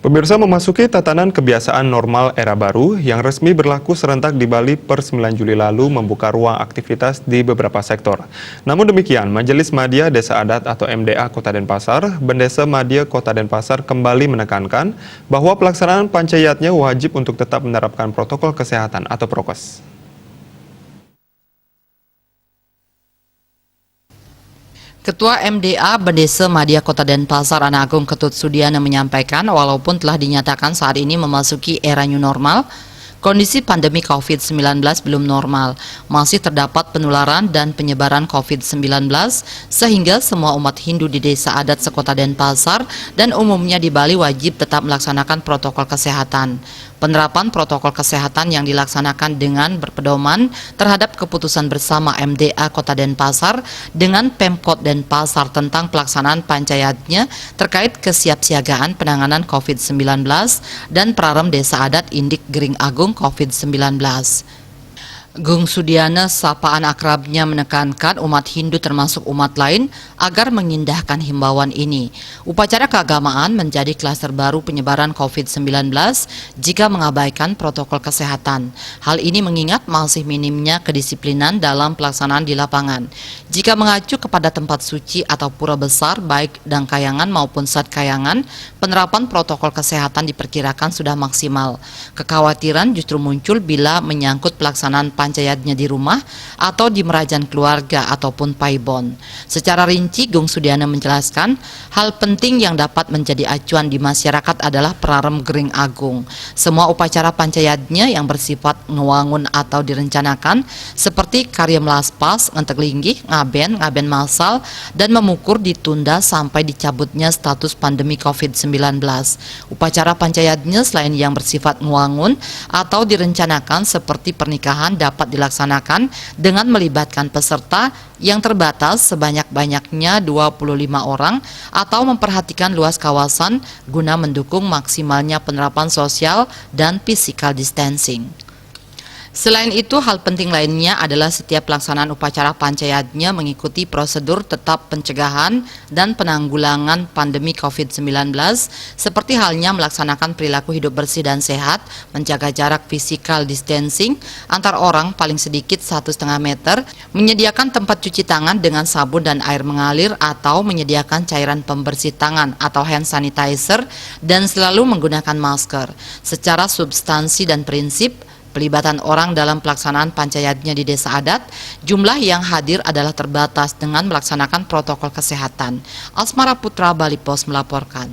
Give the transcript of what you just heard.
Pemirsa, memasuki tatanan kebiasaan normal era baru yang resmi berlaku serentak di Bali per 9 Juli lalu membuka ruang aktivitas di beberapa sektor. Namun demikian, Majelis Madya Desa Adat atau MDA Kota Denpasar, Bendesa Madya Kota Denpasar kembali menekankan bahwa pelaksanaan pancayatnya wajib untuk tetap menerapkan protokol kesehatan atau prokes. Ketua MDA Bendesa Madya Kota Denpasar Anak Agung Ketut Sudiana menyampaikan walaupun telah dinyatakan saat ini memasuki era new normal, kondisi pandemi COVID-19 belum normal, masih terdapat penularan dan penyebaran COVID-19 sehingga semua umat Hindu di Desa Adat sekota Denpasar dan umumnya di Bali wajib tetap melaksanakan protokol kesehatan. Penerapan protokol kesehatan yang dilaksanakan dengan berpedoman terhadap keputusan bersama MDA Kota Denpasar dengan Pemkot Denpasar tentang pelaksanaan pancayatnya terkait kesiapsiagaan penanganan COVID-19 dan Prarem Desa Adat Indik Gering Agung COVID-19. Gung Sudiana, sapaan akrabnya, menekankan umat Hindu termasuk umat lain agar mengindahkan himbauan ini. Upacara keagamaan menjadi klaster baru penyebaran COVID-19 jika mengabaikan protokol kesehatan. Hal ini mengingat masih minimnya kedisiplinan dalam pelaksanaan di lapangan. Jika mengacu kepada tempat suci atau pura besar, baik Dangkayangan maupun Satkayangan, penerapan protokol kesehatan diperkirakan sudah maksimal. Kekhawatiran justru muncul bila menyangkut pelaksanaan pancayatnya di rumah atau di merajan keluarga ataupun paibon. Secara rinci, Gung Sudiana menjelaskan hal penting yang dapat menjadi acuan di masyarakat adalah Prarem Gering Agung. Semua upacara pancayatnya yang bersifat ngewangun atau direncanakan seperti karya melaspas, ngentek linggih, ngaben masal, dan memukur ditunda sampai dicabutnya status pandemi COVID-19. Upacara pancayatnya selain yang bersifat ngewangun atau direncanakan seperti pernikahan dapat dilaksanakan dengan melibatkan peserta yang terbatas sebanyak-banyaknya 25 orang atau memperhatikan luas kawasan guna mendukung maksimalnya penerapan sosial dan physical distancing. Selain itu, hal penting lainnya adalah setiap pelaksanaan upacara pancayatnya mengikuti prosedur tetap pencegahan dan penanggulangan pandemi COVID-19 seperti halnya melaksanakan perilaku hidup bersih dan sehat, menjaga jarak physical distancing antar orang paling sedikit 1,5 meter, menyediakan tempat cuci tangan dengan sabun dan air mengalir atau menyediakan cairan pembersih tangan atau hand sanitizer dan selalu menggunakan masker. Secara substansi dan prinsip, pelibatan orang dalam pelaksanaan pancayatnya di Desa Adat, jumlah yang hadir adalah terbatas dengan melaksanakan protokol kesehatan. Asmara Putra, Bali Pos melaporkan.